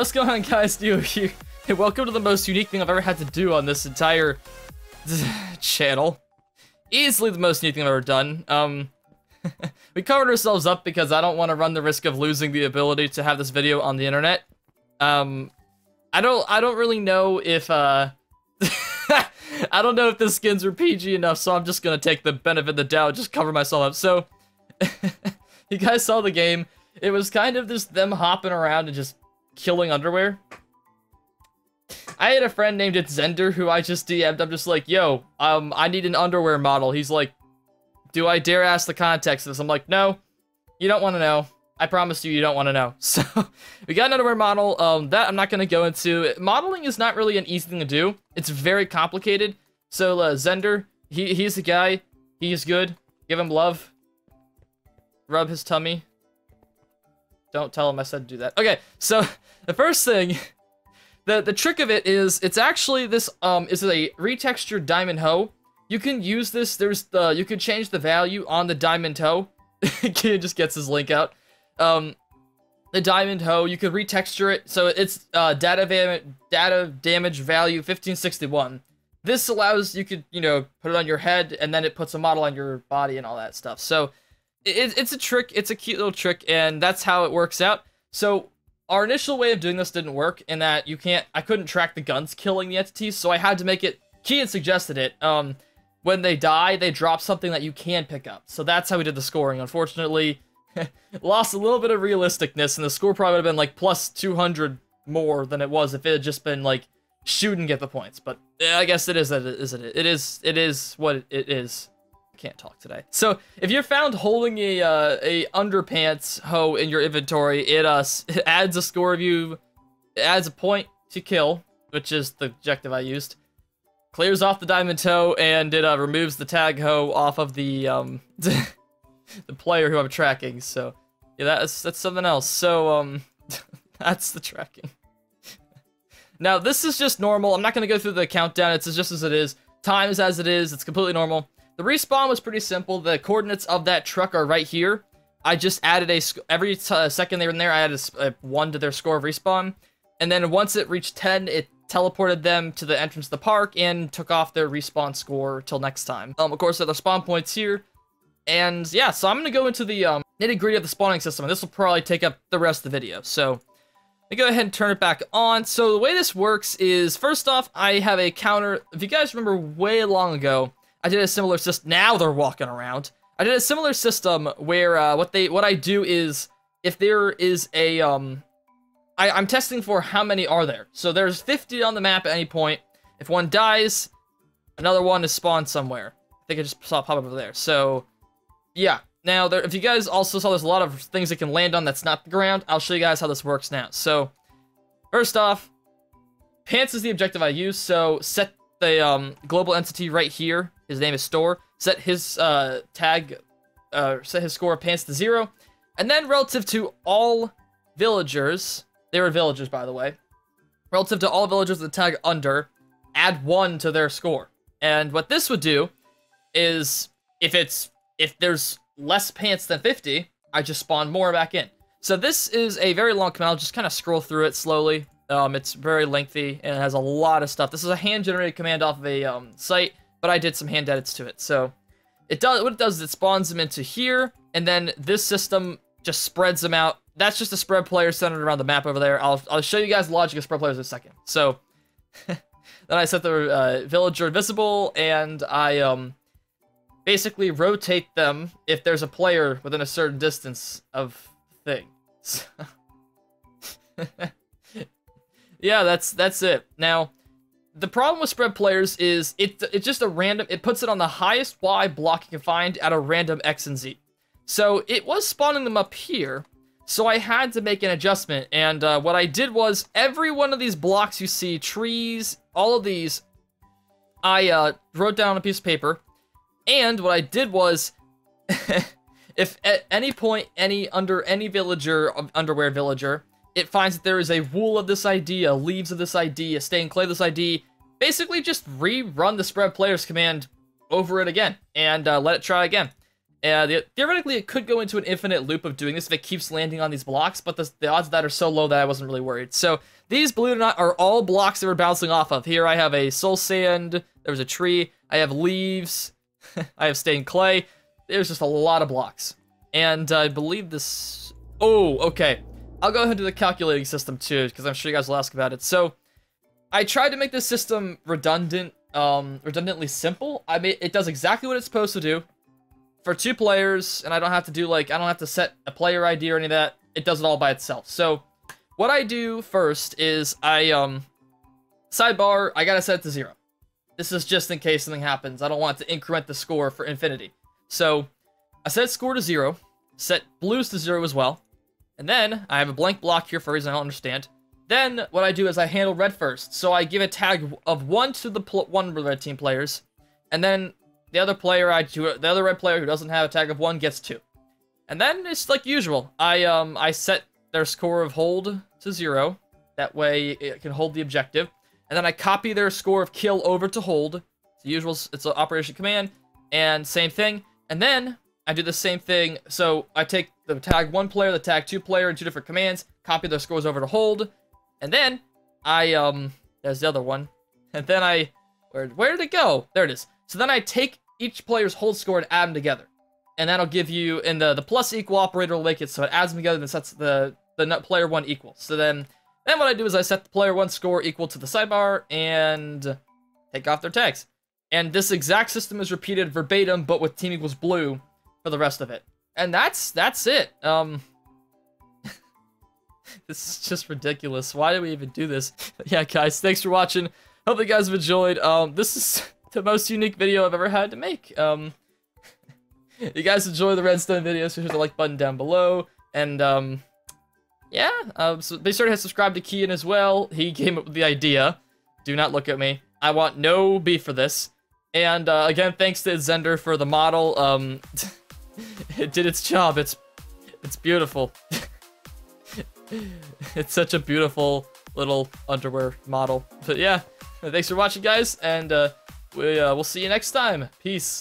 What's going on, guys? Hey, welcome to the most unique thing I've ever had to do on this entire channel. Easily the most unique thing I've ever done. We covered ourselves up because I don't want to run the risk of losing the ability to have this video on the internet. I don't really know if I don't know if the skins are PG enough, so I'm just gonna take the benefit of the doubt, just cover myself up. So you guys saw the game. It was kind of just them hopping around and just killing underwear. I had a friend named Zender who I just DM'd. I'm just like, yo, I need an underwear model. He's like, do I dare ask the context of this? I'm like, no, you don't want to know. I promise you don't want to know. So we got an underwear model that I'm not going to go into. Modeling is not really an easy thing to do. It's very complicated. So Zender, he's the guy. He's good. Give him love. Rub his tummy. Don't tell him I said do that. Okay, so the first thing, the trick of it is, it's actually this is a retextured diamond hoe. You can use this. You can change the value on the diamond hoe. Kehaan just gets his link out. The diamond hoe, you could retexture it, so it's data damage value 1561. This allows you could, you know, put it on your head, and then it puts a model on your body and all that stuff. So it's a trick. It's a cute little trick, and that's how it works out. So our initial way of doing this didn't work in that I couldn't track the guns killing the entities, so I had to make it. Kehaan suggested it. When they die, they drop something that you can pick up. So that's how we did the scoring. Unfortunately, lost a little bit of realisticness, and the score probably would have been like plus 200 more than it was if it had just been like shoot and get the points. But I guess it is what it is. I can't talk today. So if you're found holding a underpants hoe in your inventory, it adds a score of you. It adds a point to kill, which is the objective I used. Clears off the diamond toe, and it removes the tag hoe off of the the player who I'm tracking. So yeah, that's something else. So that's the tracking. Now this is just normal. I'm not gonna go through the countdown. It's just as it is. Time is as it is. It's completely normal. The respawn was pretty simple. The coordinates of that truck are right here. I just added every second they were in there, I added a 1 to their score of respawn, and then once it reached 10, it teleported them to the entrance of the park and took off their respawn score till next time. Of course, there are the spawn points here. And yeah, so I'm going to go into the nitty-gritty of the spawning system, and this will probably take up the rest of the video. So let me go ahead and turn it back on. So the way this works is, first off, I have a counter. If you guys remember way long ago, I did a similar system. Now they're walking around. I did a similar system where what I do is, if there is a I'm testing for how many are there. So there's 50 on the map at any point. If one dies, another one is spawned somewhere. I think I just saw it pop up over there. So yeah. Now, if you guys also saw, there's a lot of things that can land on that's not the ground. I'll show you guys how this works now. So first off, pants is the objective I use. So set the global entity right here. His name is Store. Set his set his score of pants to 0. And then relative to all villagers, they were villagers, by the way. Relative to all villagers with the tag under, add 1 to their score. And what this would do is, if there's less pants than 50, I just spawn more back in. So this is a very long command. I'll just kind of scroll through it slowly. It's very lengthy, and it has a lot of stuff. This is a hand-generated command off of a site, but I did some hand edits to it. So what it does is it spawns them into here, and then this system just spreads them out. That's just a spread player centered around the map over there. I'll show you guys the logic of spread players in a second. So then I set the villager invisible, and I basically rotate them if there's a player within a certain distance of the thing. So yeah, that's it. Now, the problem with spread players is it's just a random. It puts it on the highest Y block you can find at a random X and Z. So it was spawning them up here. So I had to make an adjustment, and what I did was, every one of these blocks you see, trees, all of these, I wrote down on a piece of paper, and what I did was, if at any point, under any villager, underwear villager, it finds that there is a wool of this ID, a leaves of this ID, a stained clay of this ID, basically just rerun the spread players command over it again, and let it try again. And theoretically, it could go into an infinite loop of doing this if it keeps landing on these blocks, but the odds of that are so low that I wasn't really worried. So these, believe it or not, are all blocks that we're bouncing off of. Here I have a soul sand, there's a tree, I have leaves, I have stained clay. There's just a lot of blocks. And I believe this... Oh, okay. I'll go ahead and do the calculating system too, because I'm sure you guys will ask about it. So I tried to make this system redundantly simple. I mean, it does exactly what it's supposed to do. For 2 players, and I don't have to do, like, I don't have to set a player ID or any of that. It does it all by itself. So, what I do first is sidebar, I gotta set it to 0. This is just in case something happens. I don't want to increment the score for infinity. So, I set score to 0, set blues to 0 as well, and then I have a blank block here for a reason I don't understand. Then, what I do is I handle red first. So, I give a tag of 1 to the one red team players, and then the other red player who doesn't have a tag of 1 gets 2. And then it's like usual. I set their score of hold to 0. That way it can hold the objective. And then I copy their score of kill over to hold. It's the usual, it's an operation command. And same thing. And then I do the same thing. So I take the tag 1 player, the tag 2 player in 2 different commands, copy their scores over to hold. And then there's the other one. And then where did it go? There it is. So then I take each player's hold score and add them together. And that'll give you, and the plus equal operator will make it so it adds them together and sets the player 1 equal. So then what I do is I set the player 1 score equal to the sidebar and take off their tags. And this exact system is repeated verbatim, but with team equals blue for the rest of it. And that's it. This is just ridiculous. Why do we even do this? Yeah, guys, thanks for watching. Hope you guys have enjoyed. This is the most unique video I've ever had to make. You guys enjoy the Redstone videos, so hit the like button down below. And, yeah, so be sure to hit subscribe to Kehaan as well. He came up with the idea. Do not look at me. I want no beef for this. And, again, thanks to Zender for the model. It did its job. It's beautiful. It's such a beautiful little underwear model. But, yeah, thanks for watching, guys, and, we'll see you next time. Peace.